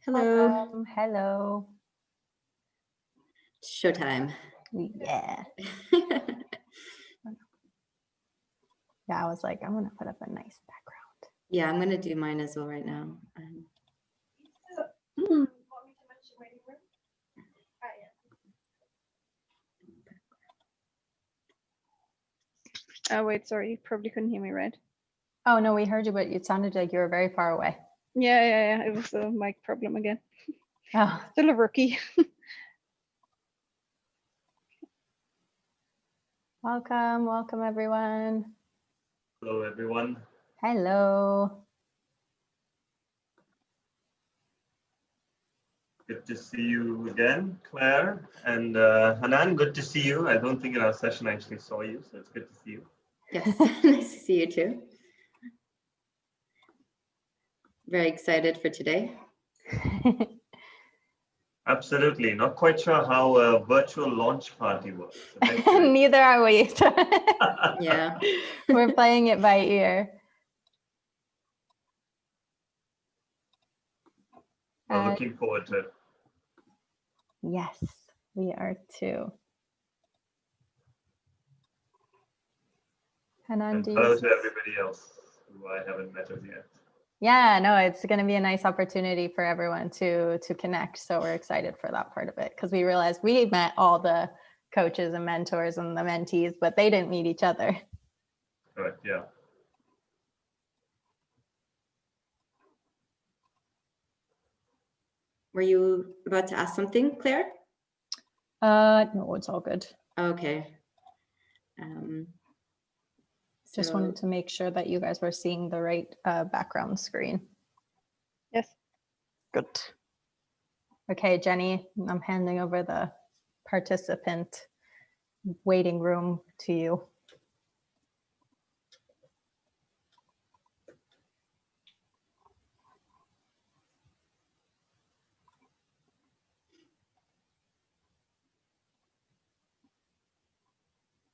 Hello. Hello. Showtime. Yeah. Yeah, I was like, I'm going to put up a nice background. Yeah, I'm going to do mine as well right now. Oh, wait, sorry. You probably couldn't hear me, right? Oh, no, we heard you, but it sounded like you were very far away. Yeah. It was a mic problem again. Oh, Still a rookie. welcome, everyone. Hello, everyone. Hello. Good to see you again, Claire. And Hanan, good to see you. I don't think in our session I actually saw you, so it's good to see you. Yes, nice to see you too. Very excited for today. Absolutely. Not quite sure how a virtual launch party works. Neither are we. Yeah. We're playing it by ear. I'm looking forward to it. Yes, we are too. Hanan, And do hello you... to everybody else who I haven't met as yet. Yeah, no, it's going to be a nice opportunity for everyone to connect. So we're excited for that part of it because we realized we met all the coaches and mentors and the mentees, but they didn't meet each other. Correct, yeah. Were you about to ask something, Claire? No, it's all good. Okay. Just wanted to make sure that you guys were seeing the right background screen. Yes. Good. Okay, Jenny, I'm handing over the participant waiting room to you.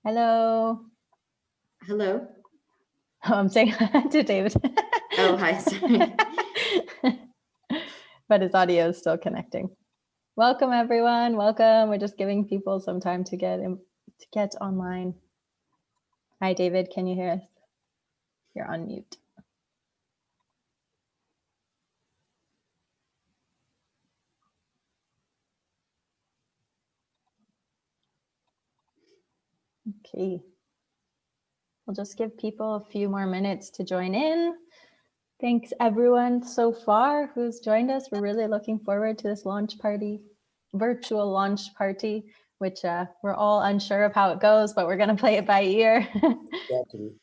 Hello. Hello. Oh, I'm saying hi to David. Oh, hi, sorry. But his audio is still connecting. Welcome, everyone. Welcome. We're just giving people some time to get online. Hi, David. Can you hear us? You're on mute. Okay. We'll just give people a few more minutes to join in. Thanks everyone so far who's joined us. We're really looking forward to this launch party, virtual launch party, which we're all unsure of how it goes, but we're going to play it by ear. Exactly.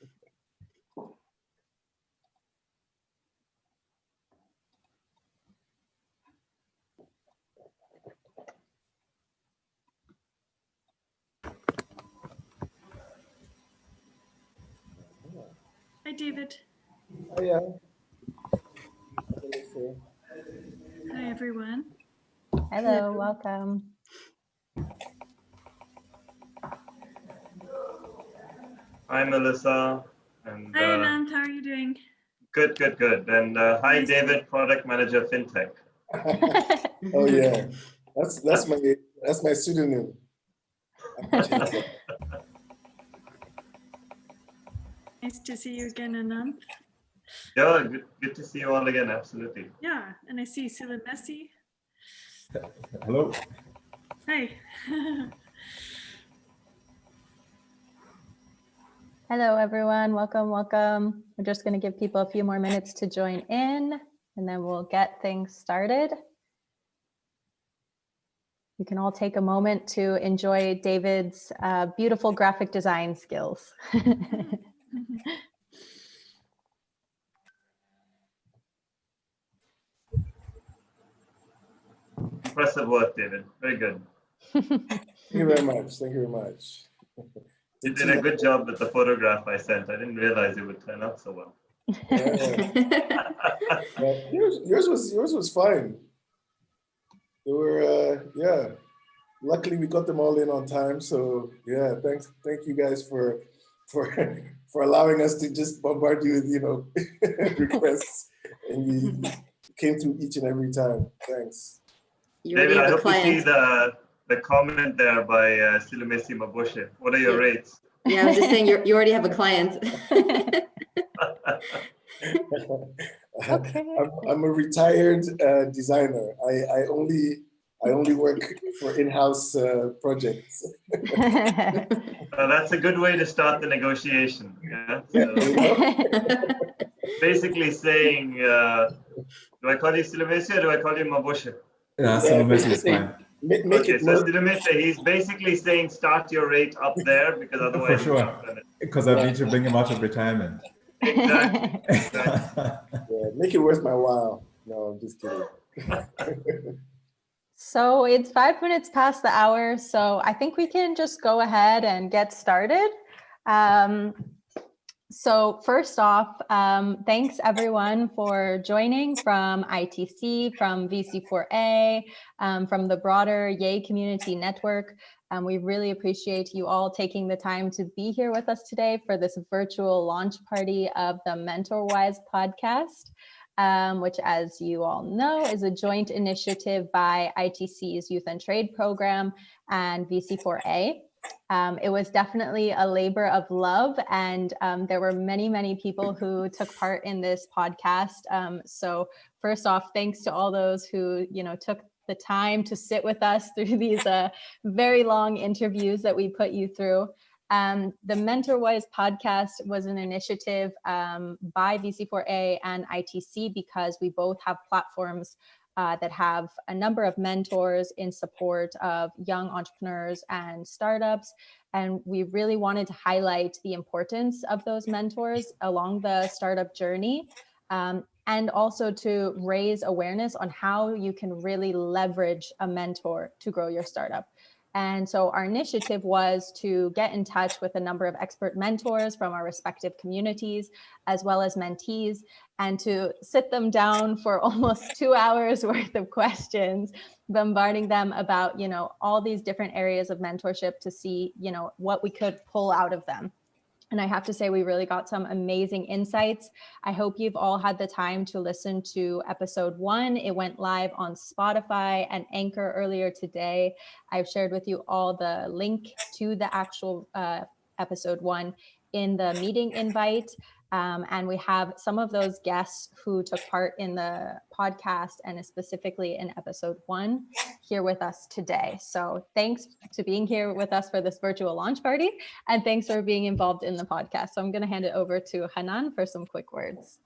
Hi, David. Hiya. Hi, everyone. Hello, welcome. Hi, Melissa. And Hi, Anand. How are you doing? Good. And hi, David, Product Manager, FinTech. Oh yeah, that's my pseudonym. Nice to see you again, Anand. Yeah, good to see you all again. Absolutely. Yeah, and I see 𝗠𝗲_Messi. Hello. Hi. Hello, everyone. Welcome. We're just going to give people a few more minutes to join in, and then we'll get things started. You can all take a moment to enjoy David's beautiful graphic design skills. Impressive work, David. Very good. Thank you very much. Thank you very much. You did a good job with the photograph I sent. I didn't realize it would turn out so well. Yours was fine. They were yeah. Luckily we got them all in on time. So yeah, thank you guys for allowing us to just bombard you with requests, and came through each and every time. Thanks. You already David, I have a hope you see client. the comment there by 𝗠𝗲𝘁cie𝗿𝘸𝘪𝘴𝘦. What are your Yeah. rates? Yeah, I was just saying you already have a client. Okay. I'm a retired designer. I only work for in-house projects. That's a good way to start the negotiation. Yeah? Yeah, So you know? basically saying, do I call you 𝗠𝗲𝘁cie or do I call you 𝗿𝘸𝘪𝘴? Yeah, 𝗠𝗲𝘁cie is fine. Make Okay, it so more. 𝗠𝗲𝘁𝘁cie, he's basically saying start your rate up there because For otherwise he's sure, not gonna. because I need to bring him out of retirement. Exactly. Exactly. Yeah, make it worth my while. No, I'm just kidding. So it's 5 minutes past the hour, so I think we can just go ahead and get started. So first off, thanks everyone for joining from ITC, from VC4A, from the broader Yay community network. We really appreciate you all taking the time to be here with us today for this virtual launch party of the 𝗠𝗏𝘬𝑚entor_wise podcast, which, as you all know, is a joint initiative by ITC's Youth and Trade program and VC4A. It was definitely a labor of love, and there were many, many people who took part in this podcast. So first off, thanks to all those who, took the time to sit with us through these very long interviews that we put you through. The 𝗠𝗏𝘬𝑚entor_wise podcast was an initiative by VC4A and ITC because we both have platforms that have a number of mentors in support of young entrepreneurs and startups. And we really wanted to highlight the importance of those mentors along the startup journey, and also to raise awareness on how you can really leverage a mentor to grow your startup. And so our initiative was to get in touch with a number of expert mentors from our respective communities, as well as mentees, and to sit them down for almost 2 hours worth of questions, bombarding them about, all these different areas of mentorship to see, what we could pull out of them. And I have to say, we really got some amazing insights. I hope you've all had the time to listen to episode 1. It went live on Spotify and Anchor earlier today. I've shared with you all the link to the actual episode 1 in the meeting invite. And we have some of those guests who took part in the podcast and specifically in episode 1 here with us today. So thanks to being here with us for this virtual launch party, and thanks for being involved in the podcast. So I'm going to hand it over to Hanan for some quick words.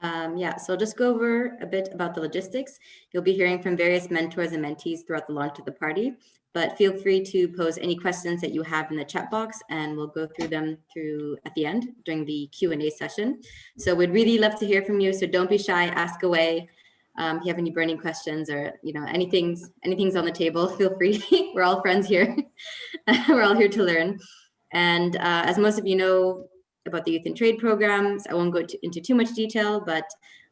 Yeah, so I'll just go over a bit about the logistics. You'll be hearing from various mentors and mentees throughout the launch of the party, but feel free to pose any questions that you have in the chat box, and we'll go through them at the end during the Q&A session. So we'd really love to hear from you, so don't be shy, ask away. If you have any burning questions or anything's on the table, feel free. We're all friends here. We're all here to learn. And as most of you know about the Youth and Trade programs, I won't go into too much detail, but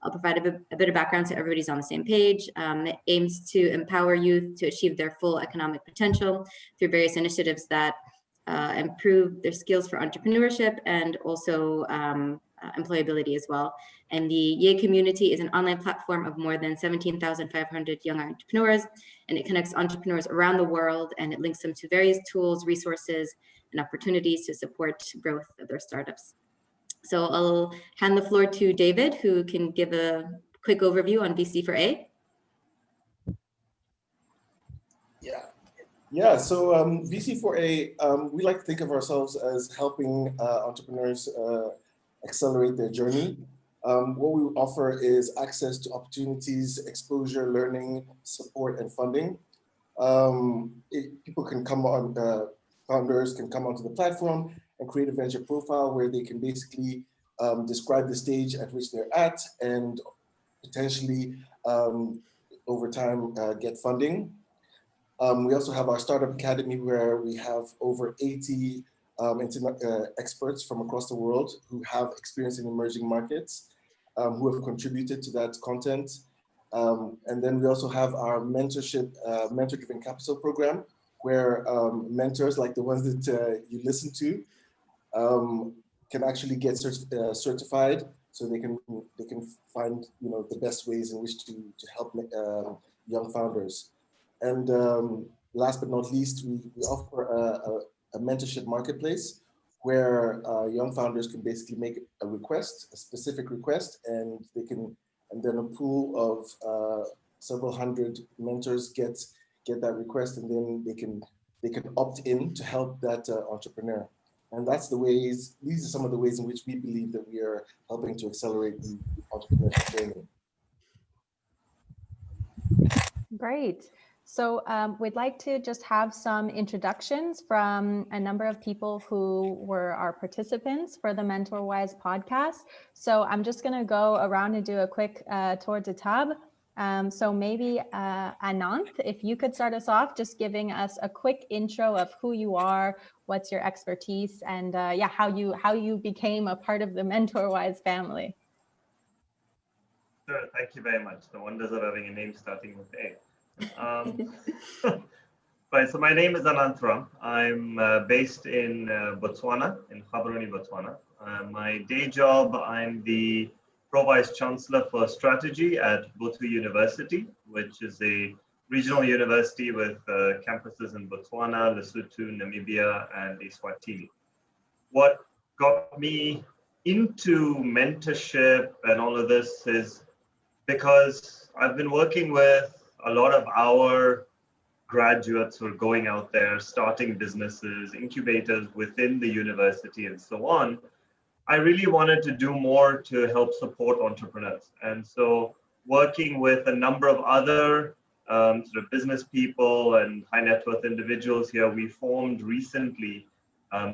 I'll provide a bit of background so everybody's on the same page. It aims to empower youth to achieve their full economic potential through various initiatives that improve their skills for entrepreneurship and also employability as well. And the Yay community is an online platform of more than 17,500 young entrepreneurs, and it connects entrepreneurs around the world, and it links them to various tools, resources, and opportunities to support growth of their startups. So I'll hand the floor to David, who can give a quick overview on VC4A. Yeah. So VC4A, we like to think of ourselves as helping entrepreneurs accelerate their journey. What we offer is access to opportunities, exposure, learning, support, and funding. People can come on, founders can come onto the platform and create a venture profile where they can basically describe the stage at which they're at and potentially over time get funding. We also have our Startup Academy where we have over 80 experts from across the world who have experience in emerging markets, who have contributed to that content. And then we also have our mentorship, mentor-driven capital program, where mentors like the ones that you listen to can actually get certified so they can find the best ways in which to help young founders. And last but not least, we offer a mentorship marketplace where young founders can basically make a request, a specific request, and then a pool of several hundred mentors get that request, and then they can opt in to help that entrepreneur. And that's these are some of the ways in which we believe that we are helping to accelerate the entrepreneurship journey. Great. So we'd like to just have some introductions from a number of people who were our participants for the MentorWise podcast. So I'm just going to go around and do a quick tour de table. So maybe Ananth, if you could start us off, just giving us a quick intro of who you are, what's your expertise, and how you became a part of the MentorWise family. Sure, thank you very much. The wonders of having a name starting with A. Right, so my name is Ananth Ram. I'm based in Botswana, in 𝗠𝗲হি𝘁ጽ_𝗿𝘪𝘴𝘦, Botswana. My day job, I'm the Pro-Vice Chancellor for Strategy at Botswana University, which is a regional university with campuses in Botswana, Lesotho, Namibia, and Eswatini. What got me into mentorship and all of this is because I've been working with a lot of our graduates who are going out there, starting businesses, incubators within the university and so on. I really wanted to do more to help support entrepreneurs. And so working with a number of other sort of business people and high net worth individuals here, we formed recently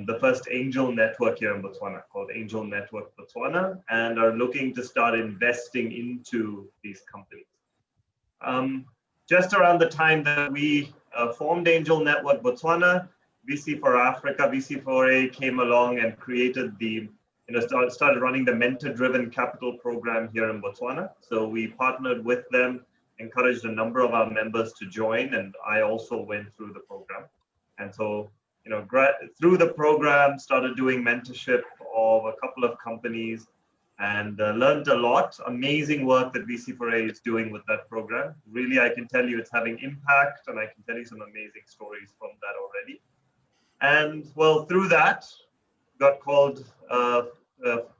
the first angel network here in Botswana called Angel Network Botswana, and are looking to start investing into these companies. Just around the time that we formed Angel Network Botswana, VC4Africa, VC4A came along and created started running the mentor-driven capital program here in Botswana. So we partnered with them, encouraged a number of our members to join, and I also went through the program. And so, through the program, started doing mentorship of a couple of companies, and learned a lot. Amazing work that VC4A is doing with that program. Really, I can tell you it's having impact, and I can tell you some amazing stories from that already. And well, through that, got called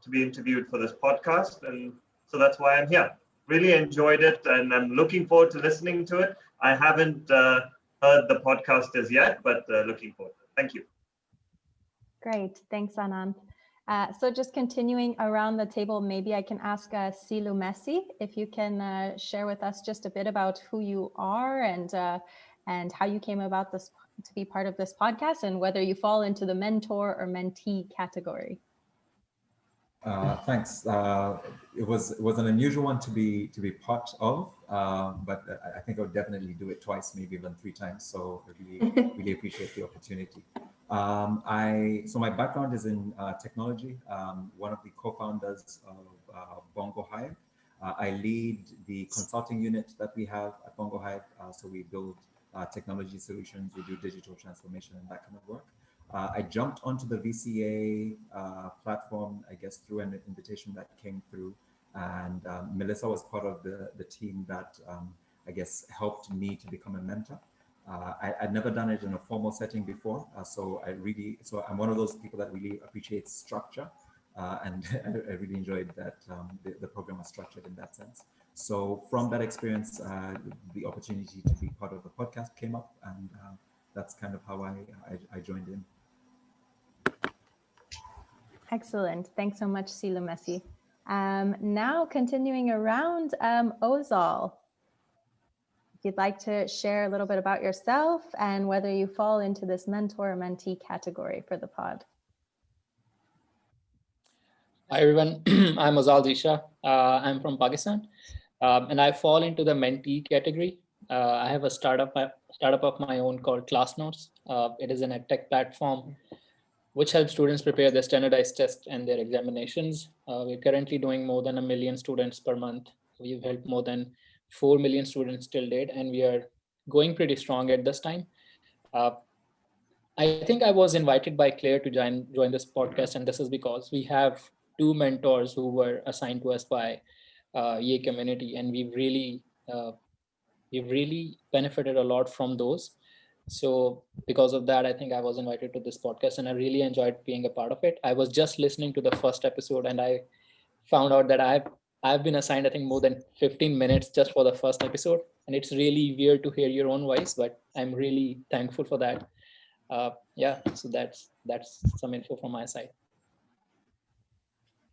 to be interviewed for this podcast, and so that's why I'm here. Really enjoyed it, and I'm looking forward to listening to it. I haven't heard the podcast as yet, but looking forward to it. Thank you. Great, thanks Ananth. So just continuing around the table, maybe I can ask 𝗠𝗲his𝘁cie, if you can share with us just a bit about who you are and how you came about this to be part of this podcast, and whether you fall into the mentor or mentee category. Thanks. It was an unusual one to be part of, but I think I would definitely do it twice, maybe even 3 times. So I really appreciate the opportunity. So my background is in technology. One of the co-founders of 𝗠𝗲his𝘁cie. I lead the consulting unit that we have at 𝗠𝗲his𝘁cie. So we build technology solutions, we do digital transformation and that kind of work. I jumped onto the VCA platform, I guess, through an invitation that came through, and Melissa was part of the team that I guess helped me to become a mentor. I'd never done it in a formal setting before, so I'm one of those people that really appreciates structure, and I really enjoyed that the program was structured in that sense. So from that experience, the opportunity to be part of the podcast came up, and that's kind of how I joined in. Excellent. Thanks so much, 𝗠𝗲his𝘁cie. Now continuing around, Ozal, if you'd like to share a little bit about yourself and whether you fall into this mentor or mentee category for the pod. Hi everyone, I'm 𝗠𝗲his𝘁cie. I'm from Pakistan, and I fall into the mentee category. I have a startup of my own called ClassNotes. It is an edtech platform which helps students prepare their standardized tests and their examinations. We're currently doing more than 1 million students per month. We've helped more than 4 million students till date, and we are going pretty strong at this time. I think I was invited by Claire to join this podcast, and this is because we have 2 mentors who were assigned to us by YA community, and we've really benefited a lot from those. So because of that, I think I was invited to this podcast, and I really enjoyed being a part of it. I was just listening to the first episode, and I found out that I've been assigned, I think, more than 15 minutes just for the first episode, and it's really weird to hear your own voice, but I'm really thankful for that. Yeah, so that's some info from my side.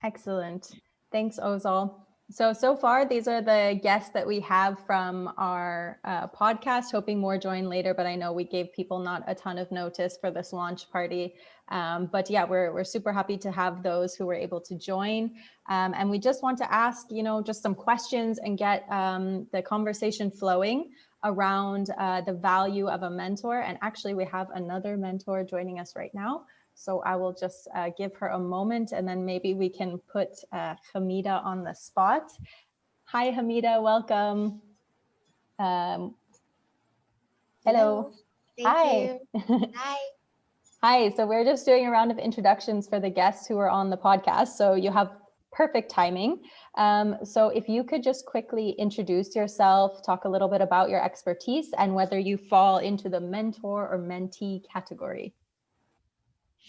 Excellent. Thanks, Ozal. So far, these are the guests that we have from our podcast, hoping more join later, but I know we gave people not a ton of notice for this launch party. But yeah, we're super happy to have those who were able to join. And we just want to ask, just some questions and get the conversation flowing around the value of a mentor. And actually, we have another mentor joining us right now. So I will just give her a moment, and then maybe we can put Hamida on the spot. Hi, Hamida, welcome. Hello. Thank Hi. you. Hi. Hi, so we're just doing a round of introductions for the guests who are on the podcast. So you have perfect timing. So if you could just quickly introduce yourself, talk a little bit about your expertise and whether you fall into the mentor or mentee category.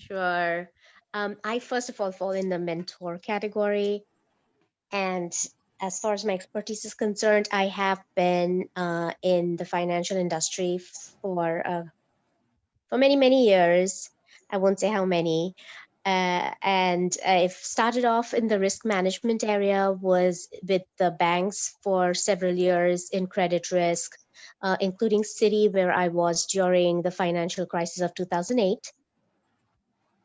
Sure. I first of all fall in the mentor category. And as far as my expertise is concerned, I have been in the financial industry for many, many years. I won't say how many. And I've started off in the risk management area, was with the banks for several years in credit risk, including Citi, where I was during the financial crisis of 2008.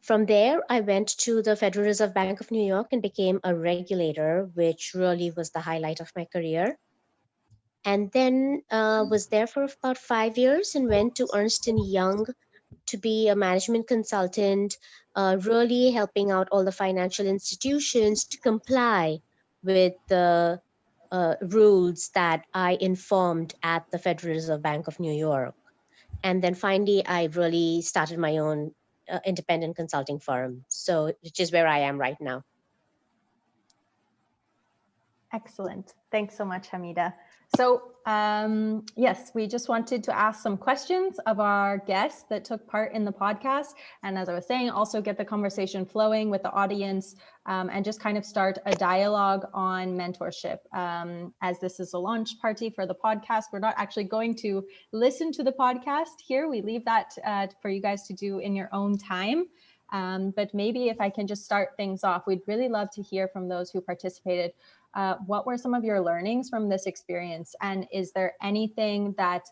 From there, I went to the Federal Reserve Bank of New York and became a regulator, which really was the highlight of my career. And then was there for about 5 years and went to Ernst & Young to be a management consultant, really helping out all the financial institutions to comply with the rules that I informed at the Federal Reserve Bank of New York. And then finally, I really started my own independent consulting firm, so which is where I am right now. Excellent. Thanks so much, Hamida. So yes, we just wanted to ask some questions of our guests that took part in the podcast. And as I was saying, also get the conversation flowing with the audience and just kind of start a dialogue on mentorship. As this is a launch party for the podcast, we're not actually going to listen to the podcast here. We leave that for you guys to do in your own time. But maybe if I can just start things off, we'd really love to hear from those who participated. What were some of your learnings from this experience? And is there anything that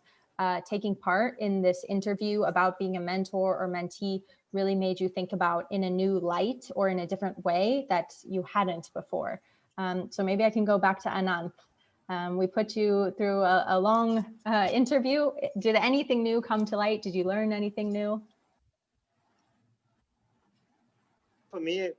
taking part in this interview about being a mentor or mentee really made you think about in a new light or in a different way that you hadn't before? So maybe I can go back to Anand. We put you through a long interview. Did anything new come to light? Did you learn anything new? For me,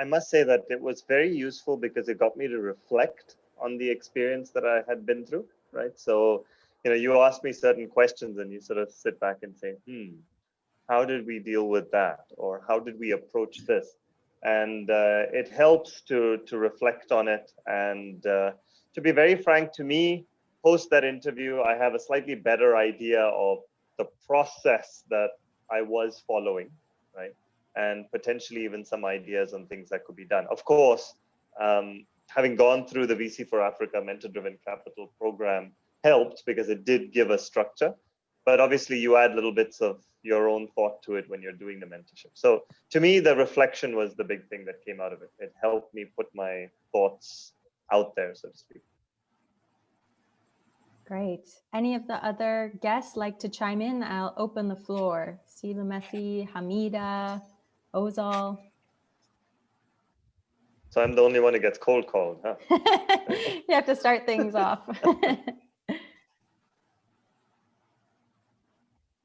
I must say that it was very useful because it got me to reflect on the experience that I had been through, right? So, you ask me certain questions and you sort of sit back and say, how did we deal with that? Or how did we approach this? And it helps to reflect on it. And to be very frank, to me, post that interview, I have a slightly better idea of the process that I was following, right? And potentially even some ideas on things that could be done. Of course, having gone through the VC4 Africa Mentor-Driven Capital program helped because it did give a structure, but obviously you add little bits of your own thought to it when you're doing the mentorship. So to me, the reflection was the big thing that came out of it. It helped me put my thoughts out there, so to speak. Great. Any of the other guests like to chime in? I'll open the floor. 𝗠𝗲his𝘁cie𝗿𝘸𝘪𝘴, Hamida, Ozal. So I'm the only one who gets cold called, huh? You have to start things off.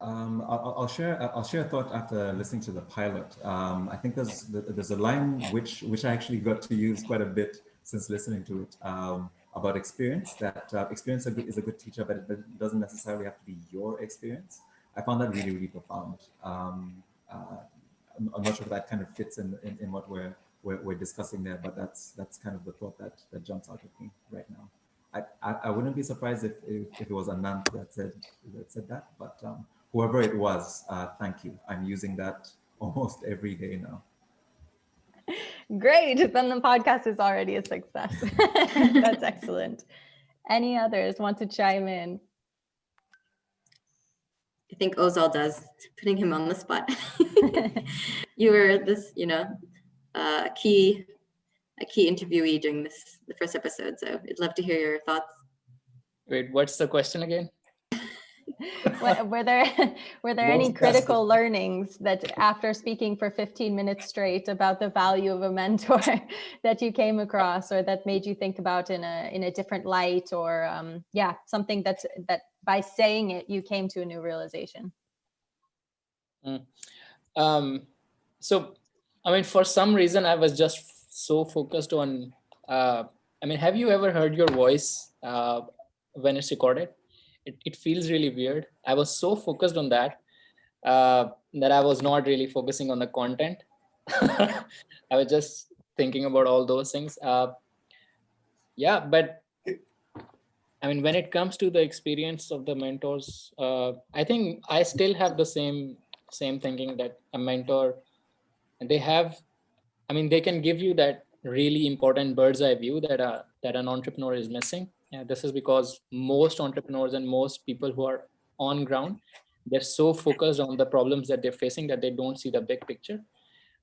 I'll share a thought after listening to the pilot. I think there's a line which I actually got to use quite a bit since listening to it about experience. That experience is a good teacher, but it doesn't necessarily have to be your experience. I found that really, really profound. I'm not sure if that kind of fits in what we're we're discussing there, but that's kind of the thought that jumps out at me right now. I wouldn't be surprised if it was Anant that said that, but whoever it was, thank you. I'm using that almost every day now. Great, then the podcast is already a success. That's excellent. Any others want to chime in? I think Ozal does, putting him on the spot. You were this, a key interviewee during the first episode, so I'd love to hear your thoughts. Wait, what's the question again? Were there any critical learnings that after speaking for 15 minutes straight about the value of a mentor that you came across, or that made you think about in a different light, or something that by saying it you came to a new realization? So I mean, for some reason I was just so focused on have you ever heard your voice when it's recorded? It feels really weird. I was so focused on that that I was not really focusing on the content. I was just thinking about all those things. But I mean, when it comes to the experience of the mentors, I think I still have the same thinking that a mentor, they can give you that really important bird's eye view that an entrepreneur is missing. This is because most entrepreneurs and most people who are on ground, they're so focused on the problems that they're facing that they don't see the big picture.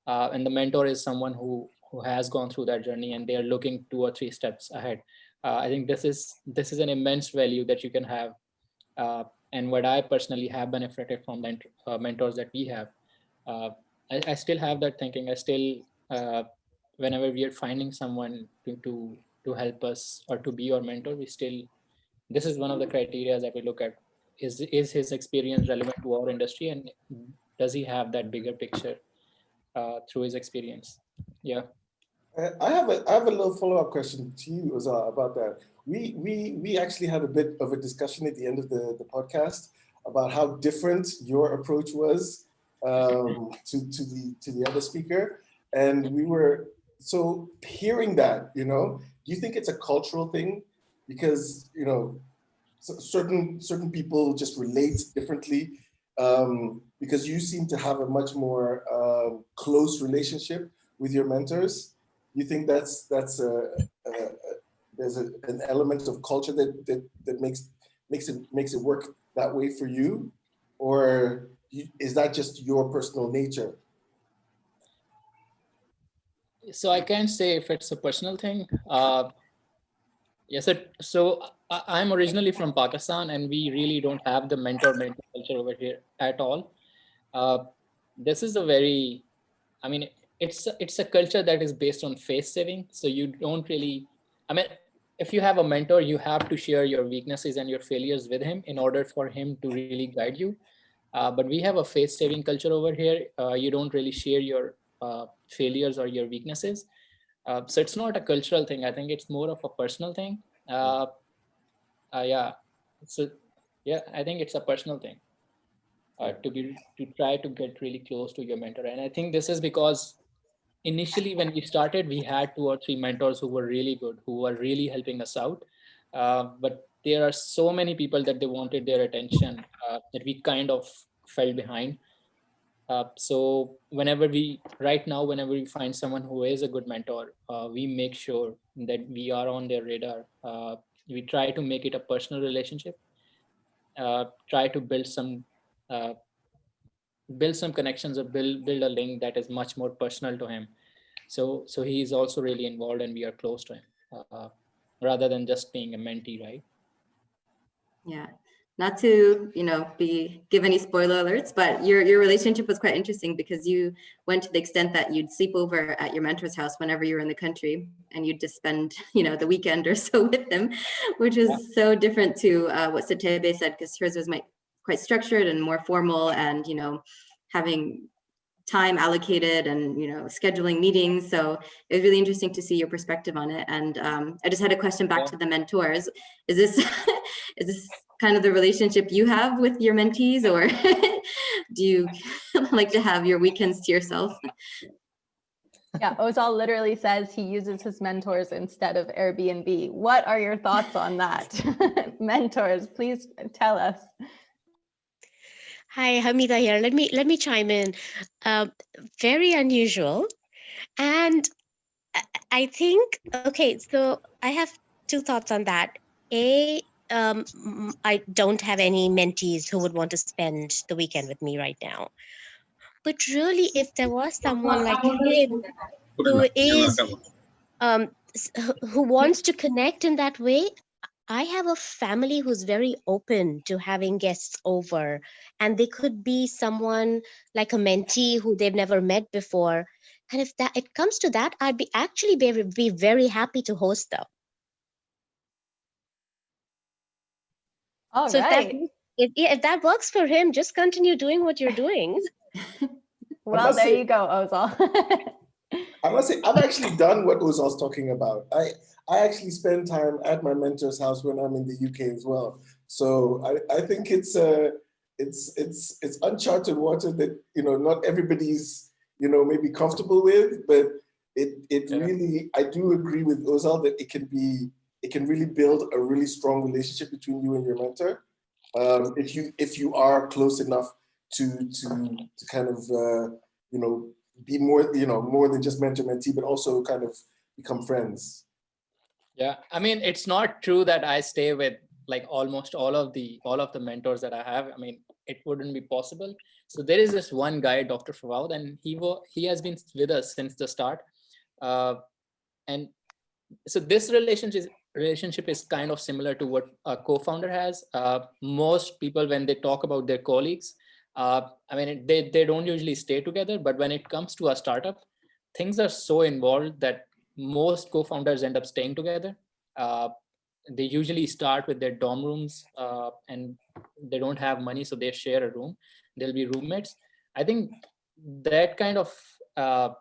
And the mentor is someone who has gone through that journey, and they are looking 2 or 3 steps ahead. I think this is an immense value that you can have. And what I personally have benefited from the mentors that we have. I still have that thinking. I still, whenever we are finding someone to help us or to be our mentor, this is one of the criteria that we look at. Is his experience relevant to our industry, and does he have that bigger picture through his experience? Yeah. I have a little follow-up question to you, Ozal, about that. We actually had a bit of a discussion at the end of the podcast about how different your approach was to the other speaker, and we were so hearing that. Do you think it's a cultural thing? Because certain people just relate differently. Because you seem to have a much more close relationship with your mentors. You think there's an element of culture that makes it work that way for you, or is that just your personal nature? So I can't say if it's a personal thing. Yes, so I'm originally from Pakistan, and we really don't have the mentor culture over here at all. This is a very, it's a culture that is based on face saving. So you don't really, if you have a mentor, you have to share your weaknesses and your failures with him in order for him to really guide you. But we have a face saving culture over here. You don't really share your failures or your weaknesses. So it's not a cultural thing. I think it's more of a personal thing. So yeah, I think it's a personal thing to try to get really close to your mentor. And I think this is because initially when we started, we had 2 or 3 mentors who were really good, who were really helping us out. But there are so many people that they wanted their attention that we kind of fell behind. So whenever we find someone who is a good mentor, we make sure that we are on their radar. We try to make it a personal relationship, try to build some connections, or build a link that is much more personal to him. So he is also really involved, and we are close to him, rather than just being a mentee, right? Yeah. Not to, give any spoiler alerts, but your relationship was quite interesting because you went to the extent that you'd sleep over at your mentor's house whenever you were in the country, and you'd just spend, the weekend or so with him, which is so different to what 𝗠𝗲his𝘁cie𝗿𝘸𝘪 said, because hers was quite structured and more formal, and, having time allocated and, scheduling meetings. So it was really interesting to see your perspective on it. And I just had a question back to the mentors. Is this kind of the relationship you have with your mentees, or do you like to have your weekends to yourself? Yeah, Ozal literally says he uses his mentors instead of Airbnb. What are your thoughts on that? Mentors, please tell us. Hi, Hamida here. Let me chime in. Very unusual, and I think, okay, so I have two thoughts on that. I don't have any mentees who would want to spend the weekend with me right now. But really, if there was someone like him who is who wants to connect in that way, I have a family who's very open to having guests over, and they could be someone like a mentee who they've never met before. And if that it comes to that, I'd be very happy to host them. All So right. if that works for him, just continue doing what you're doing. Well, there you go, Ozal. I must say, I've actually done what Ozal's talking about. I actually spend time at my mentor's house when I'm in the UK as well. So I think it's uncharted water that, you know, not everybody's, you know, maybe comfortable with, but it really, I do agree with Ozal that it can really build a really strong relationship between you and your mentor. If you are close enough to kind of you know, be more, you know, more than just mentor mentee, but also kind of become friends. Yeah, I mean, it's not true that I stay with like almost all of the mentors that I have. I mean, it wouldn't be possible. So there is this one guy, Dr. Fawad, and he has been with us since the start. And so this relationship is kind of similar to what a co-founder has. Most people, when they talk about their colleagues, I mean, they don't usually stay together, but when it comes to a startup, things are so involved that most co-founders end up staying together. They usually start with their dorm rooms and they don't have money, so they share a room. They'll be roommates. I think that kind of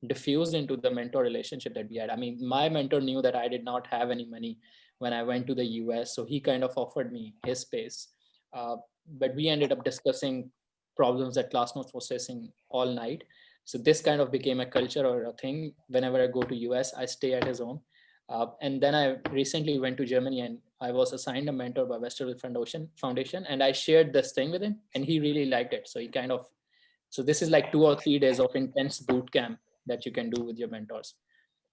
diffused into the mentor relationship that we had. I mean, my mentor knew that I did not have any money when I went to the US, so he kind of offered me his space. But we ended up discussing problems that Classnotes was facing all night. So this kind of became a culture or a thing. Whenever I go to US, I stay at his home. And then I recently went to Germany and I was assigned a mentor by Westerville Foundation, and I shared this thing with him and he really liked it. So he kind of, so this is like 2 or 3 days of intense boot camp that you can do with your mentors.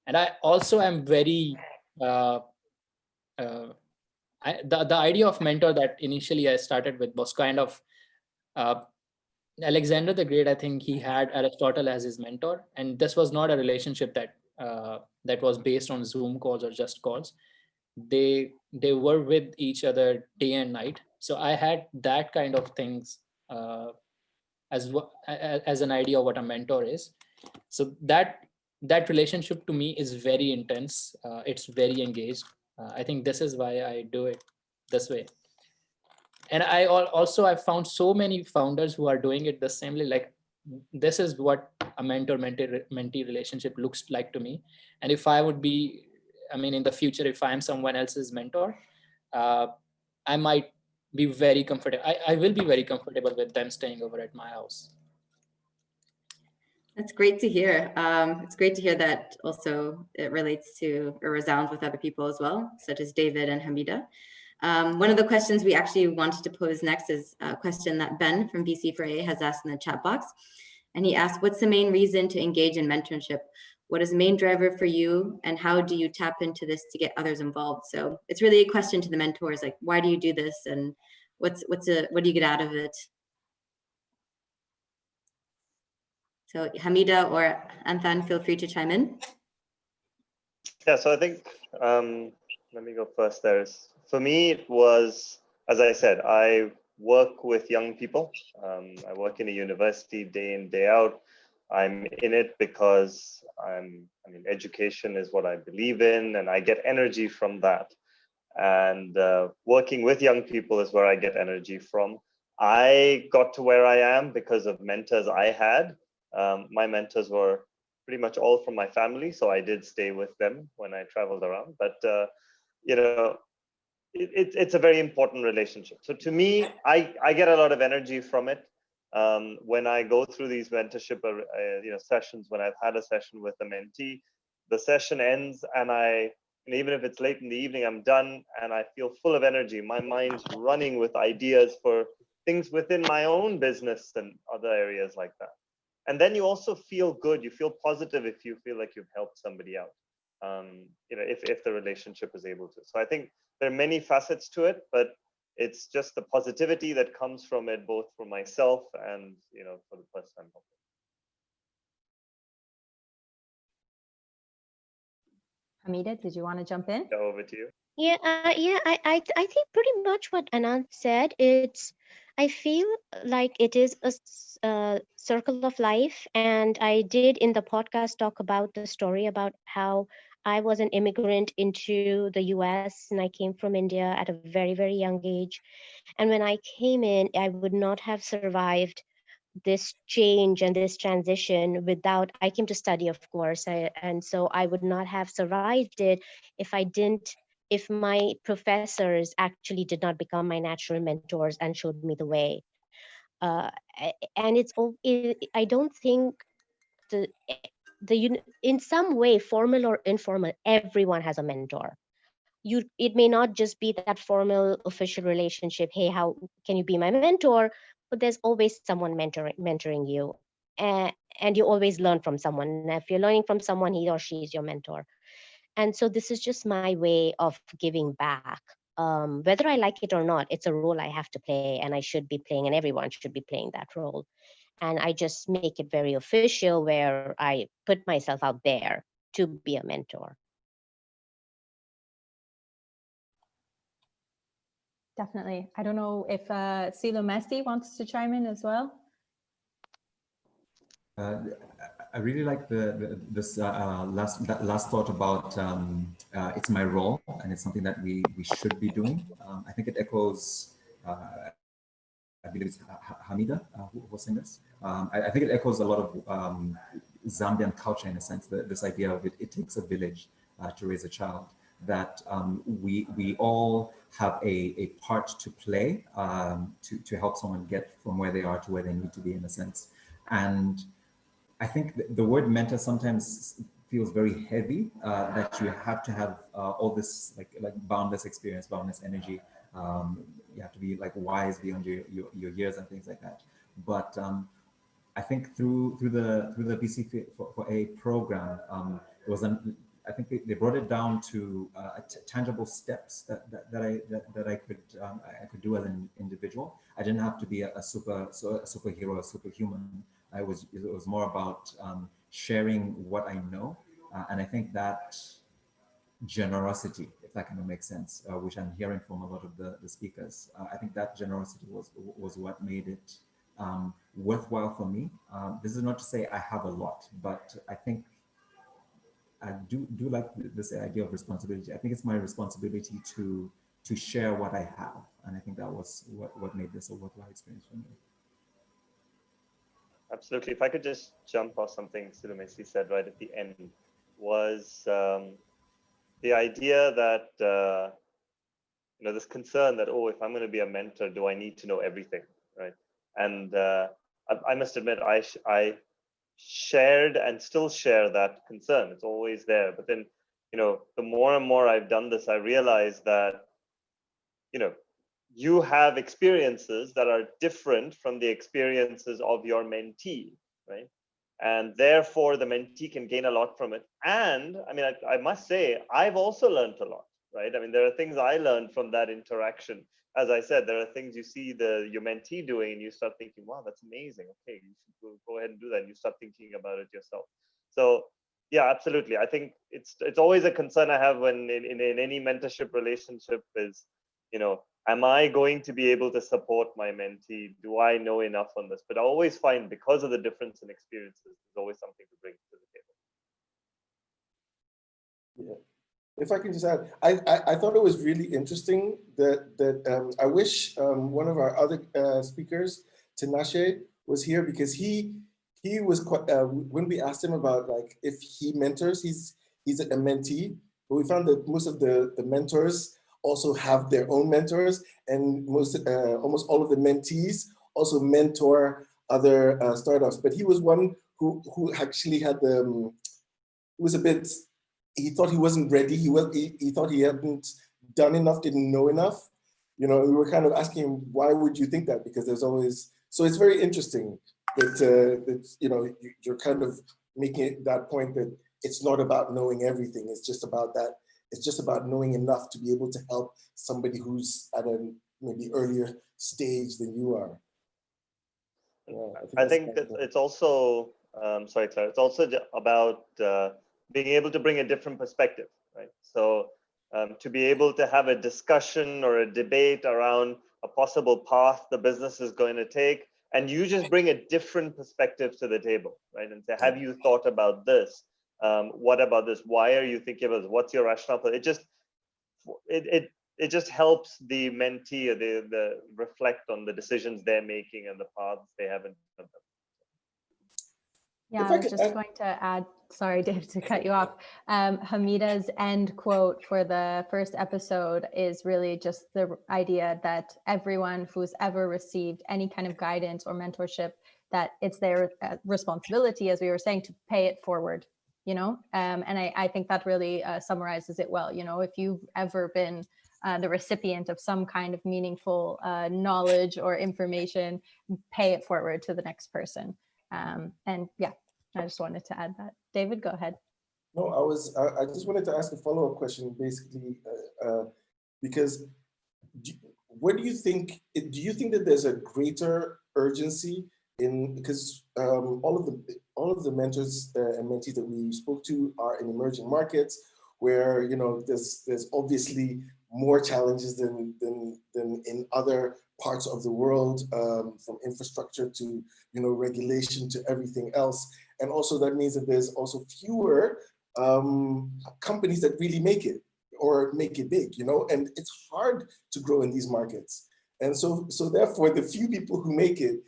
And I also am very, the idea of mentor that initially I started with was kind of, Alexander the Great, I think he had Aristotle as his mentor. And this was not a relationship that that was based on Zoom calls or just calls. They were with each other day and night. So I had that kind of things as an idea of what a mentor is. So that relationship to me is very intense. It's very engaged. I think this is why I do it this way. And I found so many founders who are doing it the same way. Like, this is what a mentor-mentee relationship looks like to me. And if I would be, I mean, in the future, if I'm someone else's mentor, I might be very comfortable. I will be very comfortable with them staying over at my house. That's great to hear. It's great to hear that also it relates to or resounds with other people as well, such as David and Hamida. One of the questions we actually wanted to pose next is a question that Ben from VC4A has asked in the chat box. And he asked, what's the main reason to engage in mentorship? What is the main driver for you? And how do you tap into this to get others involved? So it's really a question to the mentors, like, why do you do this? And what do you get out of it? So Hamida or Anthan, feel free to chime in. Yeah, so I think, let me go first there. For me, it was, as I said, I work with young people. I work in a university day in, day out. I'm in it because education is what I believe in, and I get energy from that. And working with young people is where I get energy from. I got to where I am because of mentors I had. My mentors were pretty much all from my family, so I did stay with them when I traveled around. But you know, it's a very important relationship. So to me, I get a lot of energy from it. when I go through these mentorship sessions, when I've had a session with a mentee, the session ends and even if it's late in the evening, I'm done and I feel full of energy. My mind's running with ideas for things within my own business and other areas like that. And then you also feel good. You feel positive if you feel like you've helped somebody out, if the relationship is able to. So I think there are many facets to it, but it's just the positivity that comes from it, both for myself and, for the person I'm helping. Hamida, did you want to jump in? Over to you. Yeah, I think pretty much what Anand said. I feel like it is a circle of life, and I did in the podcast talk about the story about how I was an immigrant into the US and I came from India at a very, very young age. And when I came in, I would not have survived this change and this transition without, I came to study, of course, and so I would not have survived it if my professors actually did not become my natural mentors and showed me the way. And I don't think in some way, formal or informal, everyone has a mentor. It may not just be that formal official relationship, hey, how can you be my mentor? But there's always someone mentoring you, and you always learn from someone. And if you're learning from someone, he or she is your mentor. And so this is just my way of giving back. Whether I like it or not, it's a role I have to play, and I should be playing, and everyone should be playing that role. And I just make it very official, where I put myself out there to be a mentor. Definitely. I don't know if 𝗠𝗲HIV wants to chime in as well. I really like this last thought about it's my role, and it's something that we should be doing. I think it echoes, I believe it's Hamida who was saying this. I think it echoes a lot of Zambian culture, in a sense, this idea of it takes a village to raise a child, that we all have a part to play to help someone get from where they are to where they need to be, in a sense. And I think the word mentor sometimes feels very heavy, that you have to have all this like boundless experience, boundless energy. You have to be like wise beyond your years and things like that. But I think through the VC4A program, it was I think they brought it down to tangible steps that I could do as an individual. I didn't have to be a superhero, a superhuman. It was more about sharing what I know, and I think that generosity, if that kind of makes sense, which I'm hearing from a lot of the speakers, I think that generosity was what made it worthwhile for me. This is not to say I have a lot, but I think I do like this idea of responsibility. I think it's my responsibility to share what I have, and I think that was what made this a worthwhile experience for me. Absolutely. If I could just jump off something 𝗠𝗲his𝘁cie said right at the end, was the idea that this concern that, oh, if I'm going to be a mentor, do I need to know everything, right? And I must admit, I shared and still share that concern. It's always there. But then, the more and more I've done this, I realize that, you have experiences that are different from the experiences of your mentee, right? And therefore, the mentee can gain a lot from it. And I mean, I must say, I've also learned a lot, right? I mean, there are things I learned from that interaction. As I said, there are things you see your mentee doing and you start thinking, wow, that's amazing. Okay, you should go ahead and do that. And you start thinking about it yourself. So yeah, absolutely. I think it's always a concern I have when in any mentorship relationship is, am I going to be able to support my mentee? Do I know enough on this? But I always find, because of the difference in experiences, there's always something to bring to the table. Yeah. If I can just add, I thought it was really interesting that I wish one of our other speakers, 𝗠𝗲his𝘁cie, was here, because he was quite, when we asked him about like if he mentors, he's a mentee, but we found that most of the mentors also have their own mentors, and almost all of the mentees also mentor other startups, but he was one who actually had the, was a bit, he thought he wasn't ready. He thought he hadn't done enough, didn't know enough. You know, we were kind of asking him, why would you think that? Because there's always, so it's very interesting that, that you know, you're kind of making that point that it's not about knowing everything. It's just about that. It's just about knowing enough to be able to help somebody who's at a maybe earlier stage than you are. I think that it's also, sorry, Claire, it's also about being able to bring a different perspective, right? So to be able to have a discussion or a debate around a possible path the business is going to take, and you just bring a different perspective to the table, right? And say, have you thought about this? What about this? Why are you thinking about this? What's your rationale for it? It just helps the mentee or the reflect on the decisions they're making and the paths they have in front of them. Yeah, I was just going to add, sorry, Dave, to cut you off. Hamida's end quote for the first episode is really just the idea that everyone who's ever received any kind of guidance or mentorship, that it's their responsibility, as we were saying, to pay it forward, you know? And I think that really summarizes it well. You know, if you've ever been the recipient of some kind of meaningful knowledge or information, pay it forward to the next person. And yeah, I just wanted to add that. David, go ahead. No, I just wanted to ask a follow-up question, basically, because what do you think that there's a greater urgency in, because all of the mentors and mentees that we spoke to are in emerging markets where, you know, there's obviously more challenges than in other parts of the world, from infrastructure to, you know, regulation to everything else. And also that means that there's also fewer companies that really make it or make it big, you know, and it's hard to grow in these markets. And so therefore, the few people who make it,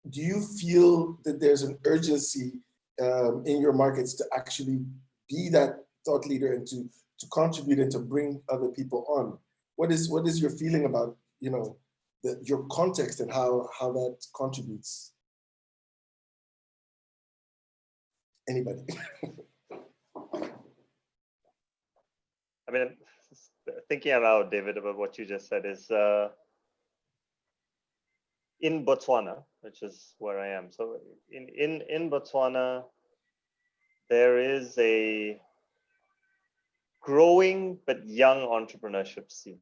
do you feel that there's an urgency in your markets to actually be that thought leader and to contribute and to bring other people on? What is your feeling about, you know, your context and how that contributes? Anybody? I mean, thinking aloud, David, about what you just said is in Botswana, which is where I am. So in Botswana, there is a growing but young entrepreneurship scene.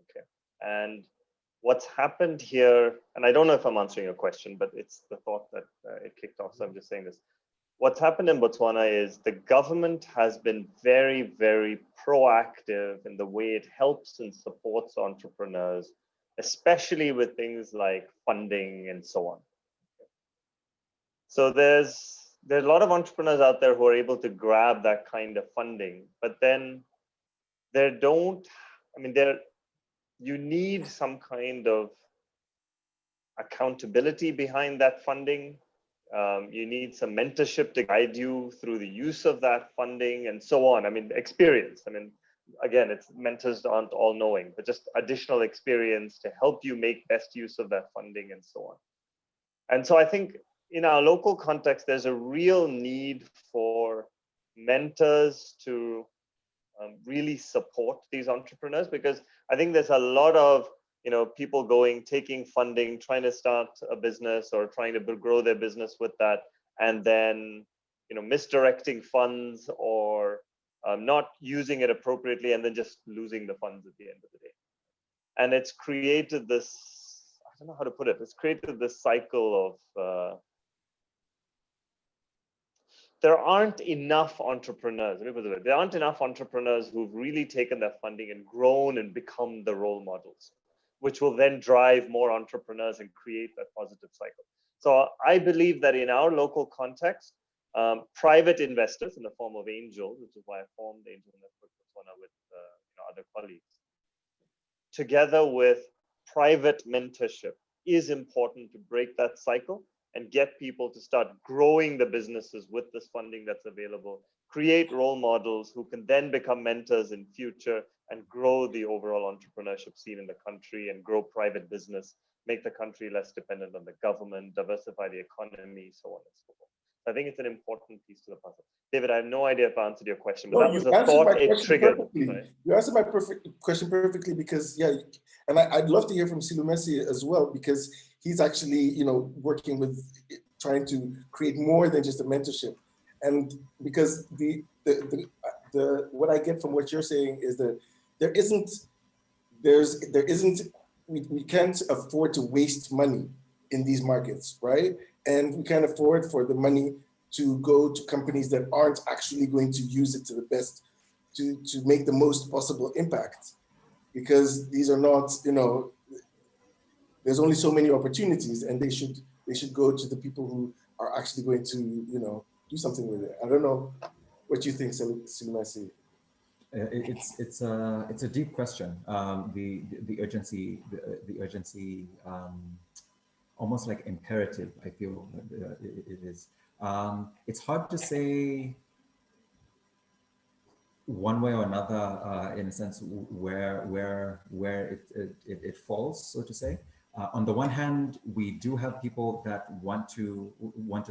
Okay, and what's happened here, and I don't know if I'm answering your question, but it's the thought that it kicked off, so I'm just saying this. What's happened in Botswana is the government has been very, very proactive in the way it helps and supports entrepreneurs, especially with things like funding and so on. So there's a lot of entrepreneurs out there who are able to grab that kind of funding, but then you need some kind of accountability behind that funding. You need some mentorship to guide you through the use of that funding and so on. I mean, experience. I mean, again, it's mentors aren't all knowing, but just additional experience to help you make best use of that funding and so on. And so I think in our local context, there's a real need for mentors to really support these entrepreneurs, because I think there's a lot of, you know, people taking funding, trying to start a business or trying to grow their business with that, and then, you know, misdirecting funds or not using it appropriately, and then just losing the funds at the end of the day. And it's created this, I don't know how to put it, it's created this cycle of there aren't enough entrepreneurs. There aren't enough entrepreneurs who've really taken that funding and grown and become the role models, which will then drive more entrepreneurs and create that positive cycle. So I believe that in our local context, private investors in the form of angels, which is why I formed the Angel Network Botswana with other colleagues, together with private mentorship, is important to break that cycle and get people to start growing the businesses with this funding that's available, create role models who can then become mentors in future and grow the overall entrepreneurship scene in the country and grow private business make the country less dependent on the government, diversify the economy, so on and so forth. I think it's an important piece to the puzzle. David, I have no idea if I answered your question, but No, that was you a answered thought my it question triggered. perfectly. Right? You answered my question perfectly because, yeah, and I'd love to hear from 𝗠𝗲𝘁cie as well, because he's actually, working with trying to create more than just a mentorship. And because what I get from what you're saying is that we can't afford to waste money in these markets, right? And we can't afford for the money to go to companies that aren't actually going to use it to the best, to make the most possible impact. Because these are not, there's only so many opportunities, and they should go to the people who are actually going to, do something with it. I don't know what you think, 𝗠𝗲𝘁cie. It's a deep question. The urgency, almost like imperative, I feel it is. It's hard to say one way or another, in a sense, where it falls, so to say. On the one hand, we do have people that want to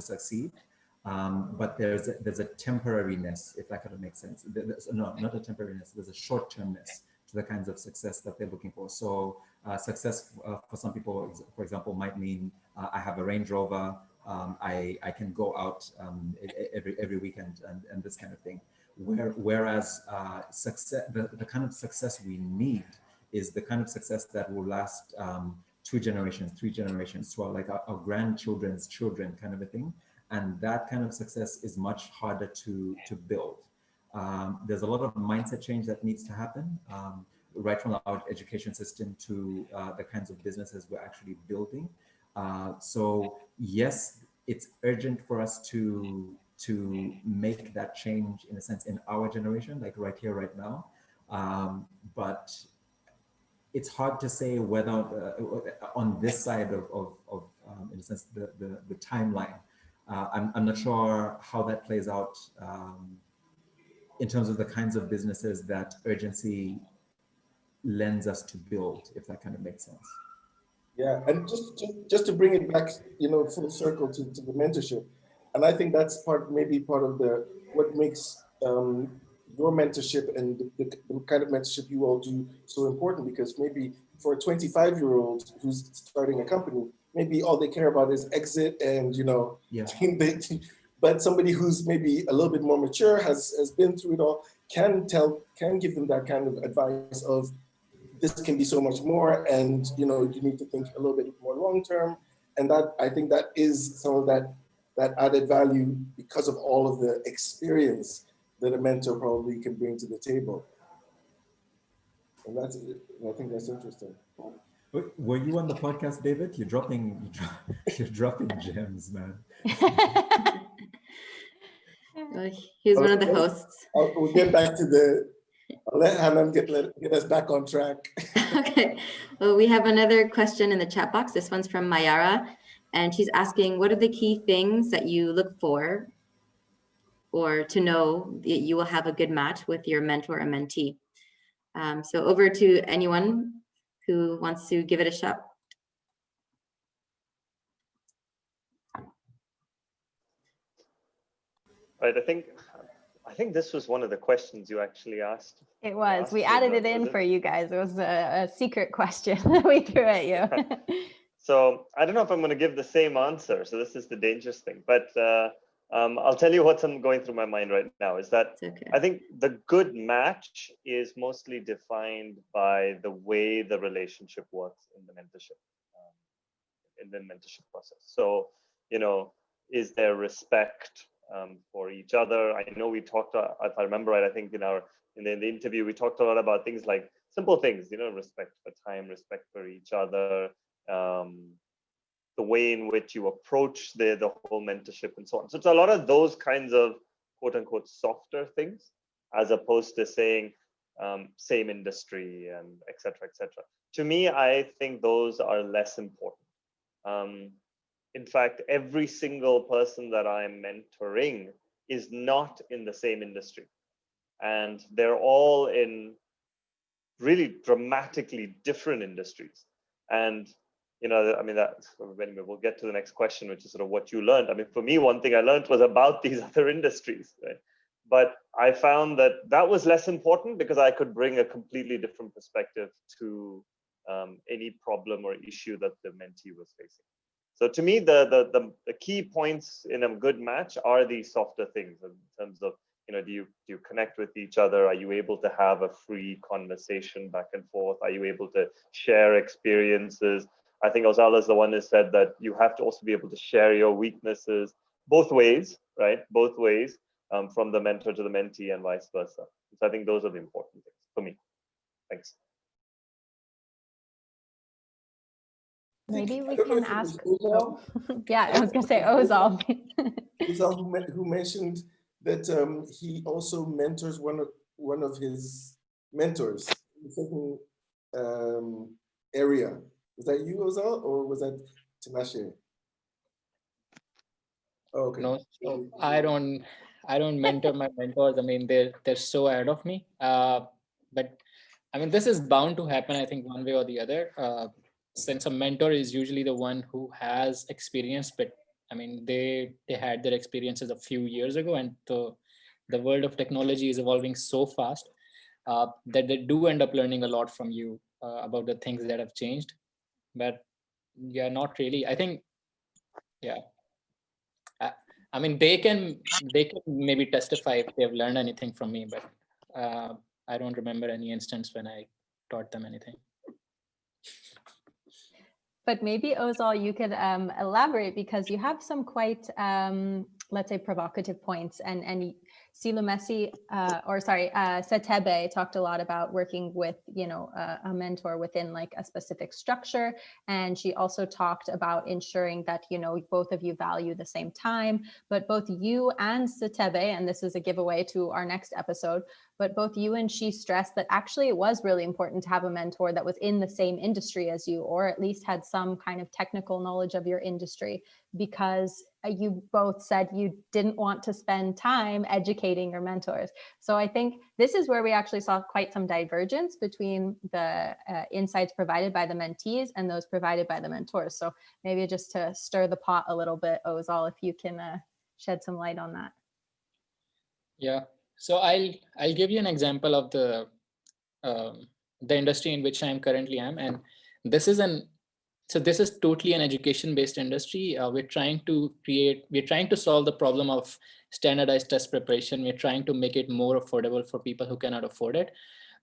succeed, but there's a temporariness, if that kind of makes sense. No, not a temporariness. There's a short-termness to the kinds of success that they're looking for. So success for some people, for example, might mean I have a Range Rover. I can go out every weekend and this kind of thing. Whereas success, the kind of success we need is the kind of success that will last 2 generations, 3 generations, to our grandchildren's children, kind of a thing. And that kind of success is much harder to build. There's a lot of mindset change that needs to happen, right from our education system to the kinds of businesses we're actually building. So yes, it's urgent for us to make that change, in a sense, in our generation, like right here, right now. But it's hard to say whether on this side of in a sense, the timeline. I'm not sure how that plays out in terms of the kinds of businesses that urgency lends us to build, if that kind of makes sense. Yeah, and just to bring it back, full circle to the mentorship, and I think that's maybe part of what makes your mentorship and the kind of mentorship you all do so important, because maybe for a 25-year-old who's starting a company, maybe all they care about is exit and, Yeah. But somebody who's maybe a little bit more mature, has been through it all, can give them that kind of advice of, this can be so much more, and you need to think a little bit more long-term. And that, I think, that is some of that added value because of all of the experience that a mentor probably can bring to the table. And I think that's interesting. Were you on the podcast, David? You're dropping gems, man. He's one of the hosts. We'll get back to I'll let Hanan get us back on track. Okay. Well, we have another question in the chat box. This one's from Mayara, and she's asking, what are the key things that you look for or to know that you will have a good match with your mentor or mentee? So over to anyone who wants to give it a shot. Right, I think this was one of the questions you actually asked. It was. We added it in for you guys. It was a secret question that we threw at you. So I don't know if I'm going to give the same answer. So this is the dangerous thing. But I'll tell you what's going through my mind right now is that okay. I think the good match is mostly defined by the way the relationship works in the mentorship, process. So, is there respect for each other? I know we talked, if I remember right, I think in the interview, we talked a lot about things like simple things, respect for time, respect for each other, the way in which you approach the whole mentorship and so on. So it's a lot of those kinds of quote unquote softer things, as opposed to saying same industry and et cetera, et cetera. To me, I think those are less important. In fact, every single person that I'm mentoring is not in the same industry. And they're all in really dramatically different industries. And, you know, I mean, that anyway, we'll get to the next question, which is sort of what you learned. I mean, for me, one thing I learned was about these other industries, right? But I found that that was less important because I could bring a completely different perspective to any problem or issue that the mentee was facing. So to me, the key points in a good match are these softer things in terms of, you know, do you connect with each other? Are you able to have a free conversation back and forth? Are you able to share experiences? I think Ozal is the one who said that you have to also be able to share your weaknesses both ways, right? Both ways, from the mentor to the mentee and vice versa. So I think those are the important things for me. Thanks. Maybe we I don't know can if it was ask. Ozal. Yeah, I was gonna say Ozal. Ozal who mentioned that he also mentors one of his mentors in a certain area. Was that you, Ozal, or was that 𝗠𝗲HDZ? Oh, okay. No, so I don't mentor my mentors. I mean, they're so ahead of me. But I mean, this is bound to happen, I think, one way or the other. Since a mentor is usually the one who has experience, but I mean, they had their experiences a few years ago, and the world of technology is evolving so fast that they do end up learning a lot from you about the things that have changed. But yeah, not really. I think, yeah. I mean, they can maybe testify if they've learned anything from me, but I don't remember any instance when I taught them anything. But maybe Ozal, you could elaborate, because you have some quite, let's say, provocative points. And 𝗠𝗲his𝘁Çİ talked a lot about working with, you know, a mentor within like a specific structure. And she also talked about ensuring that, you know, both of you value the same time, but both you and 𝗠𝗲his𝘁Çİ, and this is a giveaway to our next episode, but both you and she stressed that actually it was really important to have a mentor that was in the same industry as you, or at least had some kind of technical knowledge of your industry, because you both said you didn't want to spend time educating your mentors. So I think this is where we actually saw quite some divergence between the insights provided by the mentees and those provided by the mentors. So maybe just to stir the pot a little bit, Ozal, if you can shed some light on that. Yeah. So I'll give you an example of the industry in which I currently am, and this is totally an education-based industry. We're trying to solve the problem of standardized test preparation. We're trying to make it more affordable for people who cannot afford it.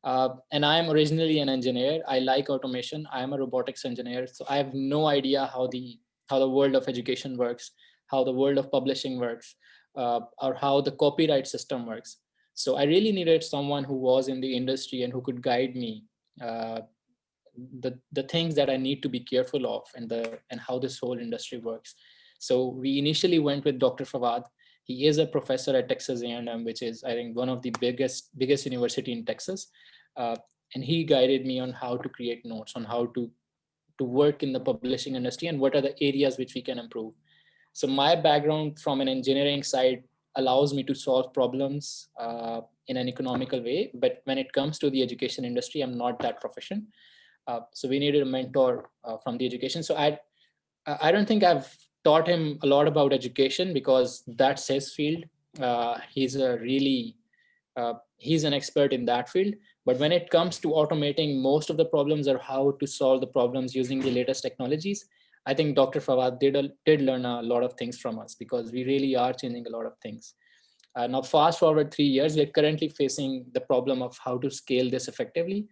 And I'm originally an engineer. I like automation. I'm a robotics engineer, so I have no idea how the world of education works, how the world of publishing works, or how the copyright system works. So I really needed someone who was in the industry and who could guide me the things that I need to be careful of, and how this whole industry works. So we initially went with Dr. Fawad. He is a professor at Texas A&M, which is, I think, one of the biggest university in Texas. And he guided me on how to create notes, on how to work in the publishing industry, and what are the areas which we can improve. So my background from an engineering side allows me to solve problems in an economical way. But when it comes to the education industry, I'm not that proficient. So we needed a mentor from the education. So I don't think I've taught him a lot about education, because that's his field. He's an expert in that field. But when it comes to automating most of the problems, or how to solve the problems using the latest technologies, I think Dr. Fawad did learn a lot of things from us, because we really are changing a lot of things. Now, fast forward 3 years, we're currently facing the problem of how to scale this effectively.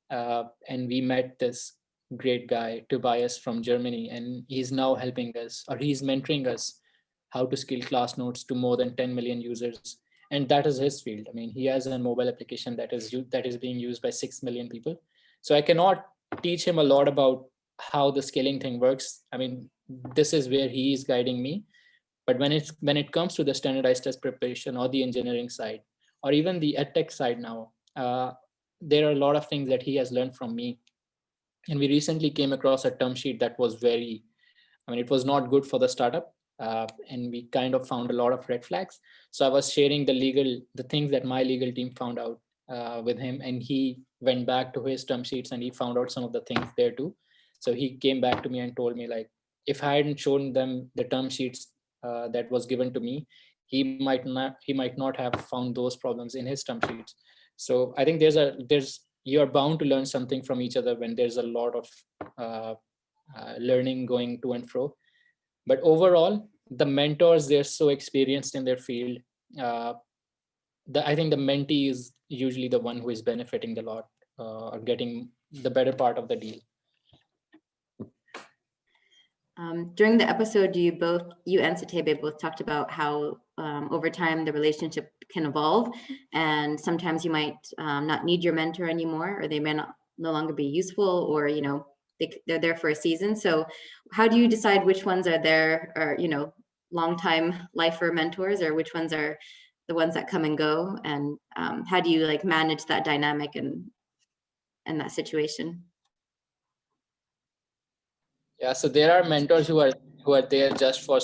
And we met this great guy, 𝗠𝗲his𝘁Çİ from Germany, and he's now helping us, or he's mentoring us, how to scale class notes to more than 10 million users. And that is his field. I mean, he has a mobile application that is being used by 6 million people. So I cannot teach him a lot about how the scaling thing works. I mean, this is where he is guiding me. But when it comes to the standardized test preparation, or the engineering side, or even the edtech side now, there are a lot of things that he has learned from me. And we recently came across a term sheet that was it was not good for the startup. And we kind of found a lot of red flags. So I was sharing the things that my legal team found out with him, and he went back to his term sheets and he found out some of the things there too. So he came back to me and told me, like, if I hadn't shown them the term sheets that was given to me, he might not have found those problems in his term sheets. So I think you are bound to learn something from each other when there's a lot of learning going to and fro. But overall, the mentors, they're so experienced in their field. I think the mentee is usually the one who is benefiting a lot or getting the better part of the deal. During the episode, you and 𝗠𝗲𝘁𝐵𝘸 both talked about how over time the relationship can evolve, and sometimes you might not need your mentor anymore, or they may no longer be useful, or they're there for a season. So how do you decide which ones are there, or long-time lifer mentors, or which ones are the ones that come and go, and how do you manage that dynamic and that situation? Yeah, so there are mentors who are there just for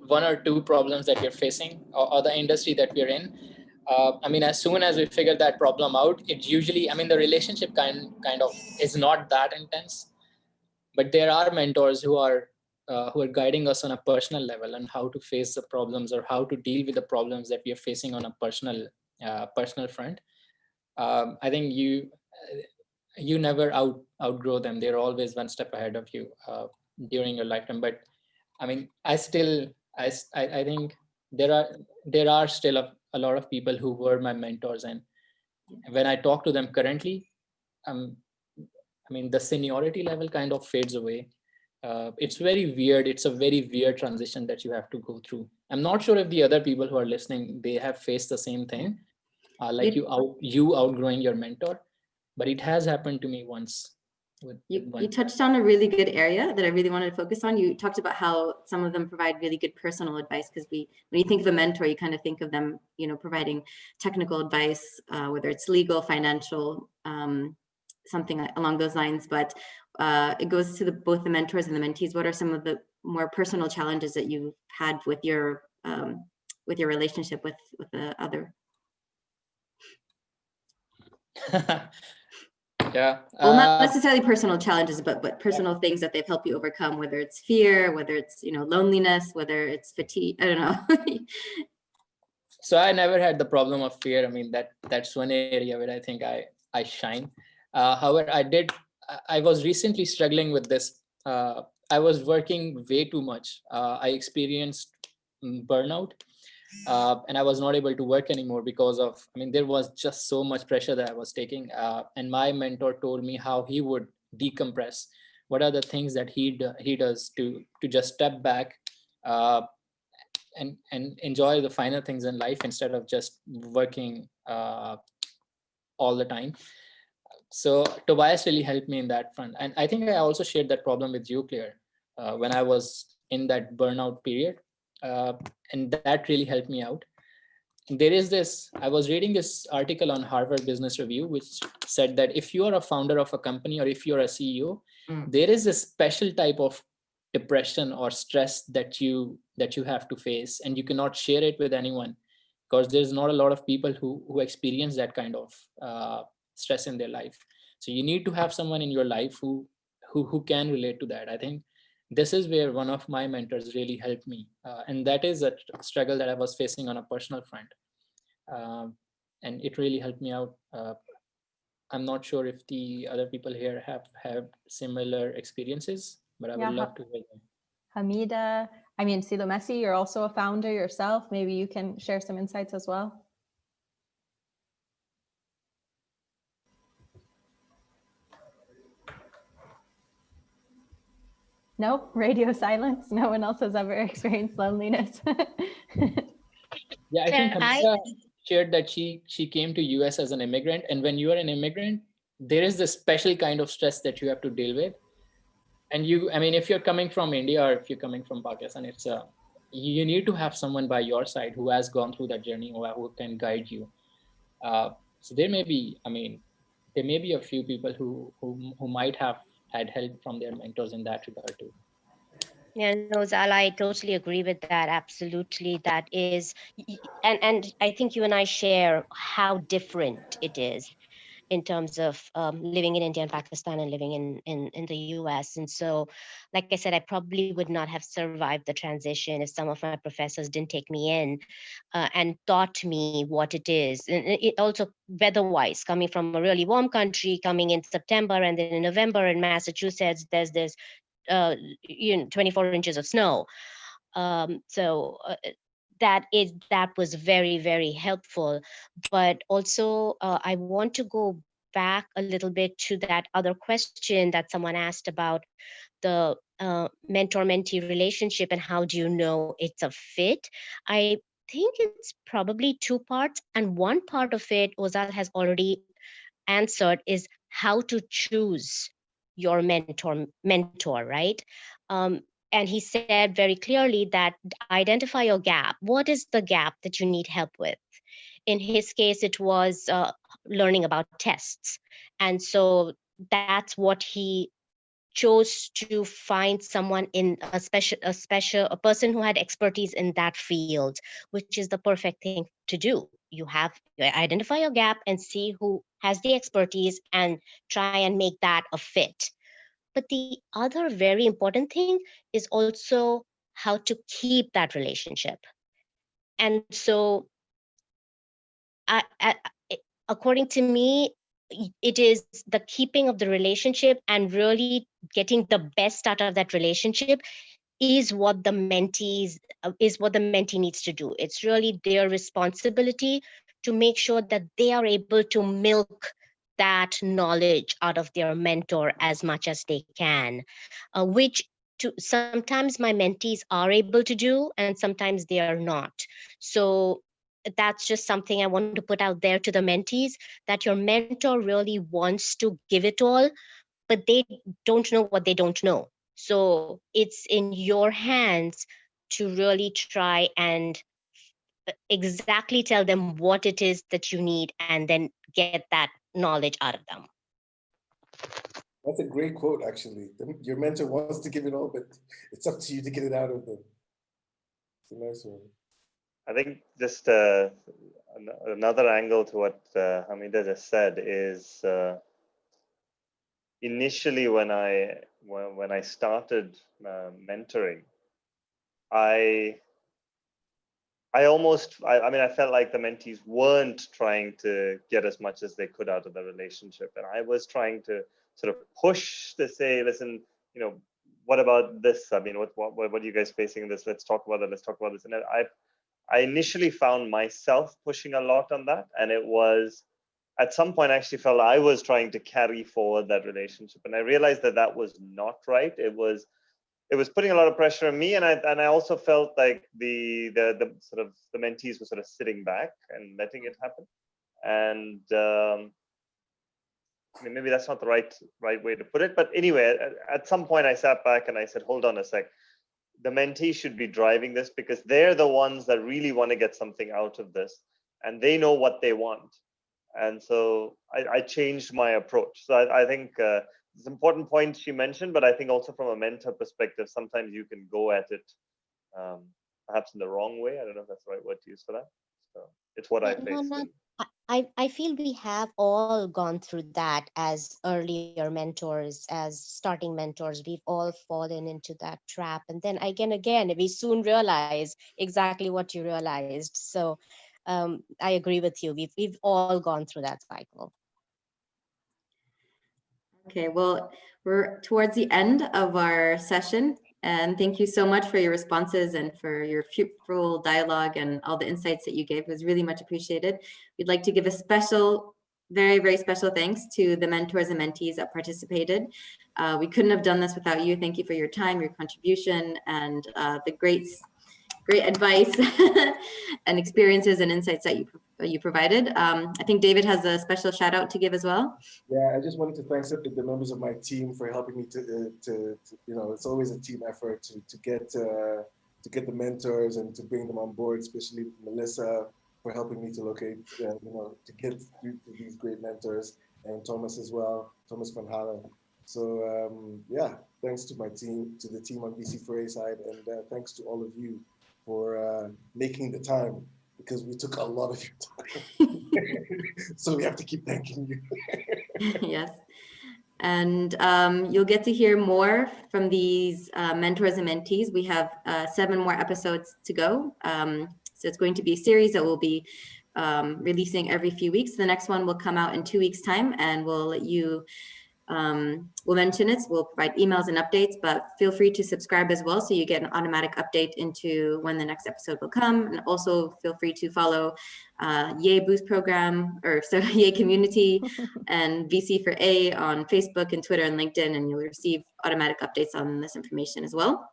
one or two problems that we're facing, or the industry that we're in. I mean, as soon as we figure that problem out, it usually, I mean, the relationship kind of is not that intense. But there are mentors who are guiding us on a personal level on how to face the problems, or how to deal with the problems that we are facing on a personal front. I think you never outgrow them. They're always one step ahead of you during your lifetime. But I mean, I think there are still a lot of people who were my mentors, and when I talk to them currently, I mean, the seniority level kind of fades away. It's very weird. It's a very weird transition that you have to go through. I'm not sure if the other people who are listening, they have faced the same thing, like you outgrowing your mentor. But it has happened to me once. You touched on a really good area that I really wanted to focus on. You talked about how some of them provide really good personal advice, because when you think of a mentor, you kind of think of them, providing technical advice, whether it's legal, financial, something along those lines. But it goes to both the mentors and the mentees. What are some of the more personal challenges that you've had with your relationship with the other? Yeah. Well, not necessarily personal challenges, but personal things that they've helped you overcome, whether it's fear, whether it's loneliness, whether it's fatigue. I don't know. So I never had the problem of fear. I mean, that's one area where I think I shine. However, I was recently struggling with this. I was working way too much. I experienced burnout. And I was not able to work anymore because of, I mean, there was just so much pressure that I was taking. And my mentor told me how he would decompress. What are the things that he does to just step back and enjoy the finer things in life instead of just working all the time. So Tobias really helped me in that front. And I think I also shared that problem with you, Claire, when I was in that burnout period. And that really helped me out. And there is this, I was reading this article on Harvard Business Review, which said that if you are a founder of a company, or if you're a CEO, there is a special type of depression or stress that you have to face, and you cannot share it with anyone, because there's not a lot of people who experience that kind of stress in their life. So you need to have someone in your life who can relate to that. I think this is where one of my mentors really helped me. And that is a struggle that I was facing on a personal front. And it really helped me out. I'm not sure if the other people here have similar experiences, but I would love to hear them. Hamida, I mean, 𝗠𝗲𝘁𝐵𝘸𝘁, you're also a founder yourself. Maybe you can share some insights as well. No, radio silence. No one else has ever experienced loneliness. Yeah, I think Hamida shared that she came to US as an immigrant, and when you are an immigrant, there is this special kind of stress that you have to deal with. And I mean, if you're coming from India or if you're coming from Pakistan, you need to have someone by your side who has gone through that journey, who can guide you. So there may be a few people who might have had help from their mentors in that regard too. Yeah, no, Zal, I totally agree with that. Absolutely. That is, and I think you and I share how different it is. in terms of living in India and Pakistan and living in the US. And so, like I said, I probably would not have survived the transition if some of my professors didn't take me in and taught me what it is. And it also weather-wise, coming from a really warm country, coming in September, and then in November in Massachusetts, there's this 24 inches of snow. That was very, very helpful. But also, I want to go back a little bit to that other question that someone asked about the mentor-mentee relationship and how do you know it's a fit. I think it's probably two parts, and one part of it Ozal has already answered is how to choose your mentor, right? And he said very clearly that identify your gap. What is the gap that you need help with? In his case, it was learning about tests. And so that's what he chose to find someone in a person who had expertise in that field, which is the perfect thing to do. You identify your gap and see who has the expertise and try and make that a fit. But the other very important thing is also how to keep that relationship. And so according to me, it is the keeping of the relationship and really getting the best out of that relationship is what the mentee needs to do. It's really their responsibility to make sure that they are able to milk that knowledge out of their mentor as much as they can, which sometimes my mentees are able to do and sometimes they are not. So that's just something I want to put out there to the mentees, that your mentor really wants to give it all, but they don't know what they don't know. So it's in your hands to really try and exactly tell them what it is that you need and then get that knowledge out of them. That's a great quote, actually. Your mentor wants to give it all, but it's up to you to get it out of them. It's a nice one. I think just another angle to what Hamida just said is initially when I started mentoring, I felt like the mentees weren't trying to get as much as they could out of the relationship, and I was trying to sort of push to say, listen, what about this? I mean, what are you guys facing in this? Let's talk about that. Let's talk about this. And I initially found myself pushing a lot on that, and it was at some point I actually felt I was trying to carry forward that relationship, and I realized that was not right. It was putting a lot of pressure on me, and I also felt like the mentees were sort of sitting back and letting it happen. And I mean, maybe that's not the right way to put it, but anyway, at some point I sat back and I said, hold on a sec. The mentee should be driving this because they're the ones that really want to get something out of this, and they know what they want. And so I changed my approach. So I think it's an important point she mentioned, but I think also from a mentor perspective, sometimes you can go at it perhaps in the wrong way. I don't know if that's the right word to use for that. So it's what I faced. I feel we have all gone through that as earlier mentors, as starting mentors. We've all fallen into that trap. And then again, we soon realize exactly what you realized. So I agree with you. We've all gone through that cycle. Okay, well, we're towards the end of our session. And thank you so much for your responses and for your fruitful dialogue and all the insights that you gave. It was really much appreciated. We'd like to give a special, very, very special thanks to the mentors and mentees that participated. We couldn't have done this without you. Thank you for your time, your contribution, and the great advice and experiences and insights that you provided. I think David has a special shout out to give as well. Yeah, I just wanted to thank the members of my team for helping me to it's always a team effort to get the mentors and to bring them on board, especially Melissa for helping me to locate, to get through to these great mentors, and Thomas as well, Thomas 𝗠𝗲H. So yeah, thanks to my team, to the team on VC4A side, and thanks to all of you for making the time because we took a lot of your time. So we have to keep thanking you. Yes. And you'll get to hear more from these mentors and mentees. We have 7 more episodes to go. So it's going to be a series that will be releasing every few weeks. The next one will come out in 2 weeks' time, and we'll let you, we'll mention it. We'll provide emails and updates, but feel free to subscribe as well so you get an automatic update into when the next episode will come. And also feel free to follow Yay Boost Program, or sorry, Yay Community and VC4A on Facebook and Twitter and LinkedIn, and you'll receive automatic updates on this information as well.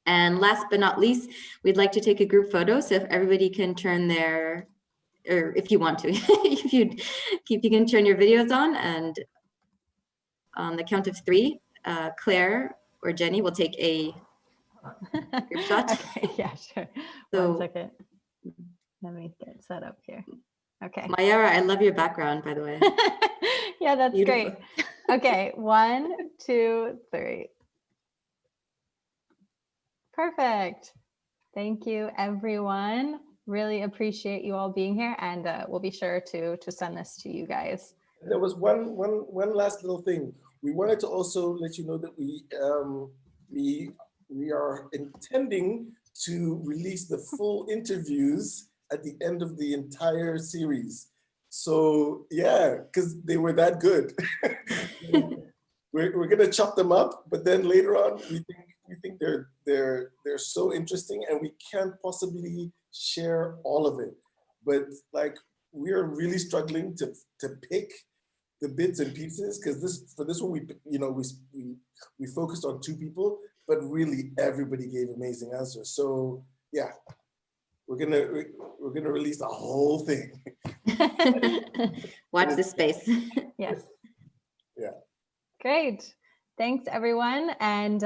And last but not least, we'd like to take a group photo. So if everybody can turn their, or if you want to, if you can turn your videos on, and on the count of 3, Claire or Jenny will take a group shot. Okay, yeah, sure. So, 1 second. Let me get set up here. Okay. Mayara, I love your background, by the way. Yeah, that's Beautiful. great. Okay, 1, 2, 3. Perfect. Thank you, everyone. Really appreciate you all being here, and we'll be sure to send this to you guys. There was one last little thing. We wanted to also let you know that we are intending to release the full interviews at the end of the entire series. So yeah, because they were that good. We're gonna chop them up, but then later on we think they're so interesting, and we can't possibly share all of it. But like, we're really struggling to pick the bits and pieces, because for this one we focused on 2 people, but really everybody gave amazing answers. So yeah, we're gonna release the whole thing. Watch this space. Yes. Yeah. Great. Thanks, everyone. And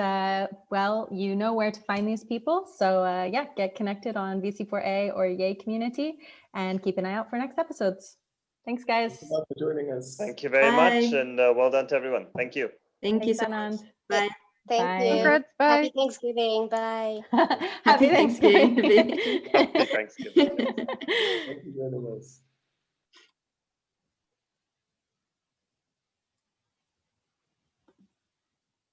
well, you know where to find these people. So yeah, get connected on VC4A or Yay Community, and keep an eye out for next episodes. Thanks, guys. Thanks a lot for joining us. Thank you very Bye. much, and well done to everyone. Thank you. Thank you Thanks, so much. Anand. Bye. Thank Bye. you. Congrats, bye. Happy Thanksgiving. Bye. Happy Thanksgiving. Happy Thanksgiving. Thank you very much.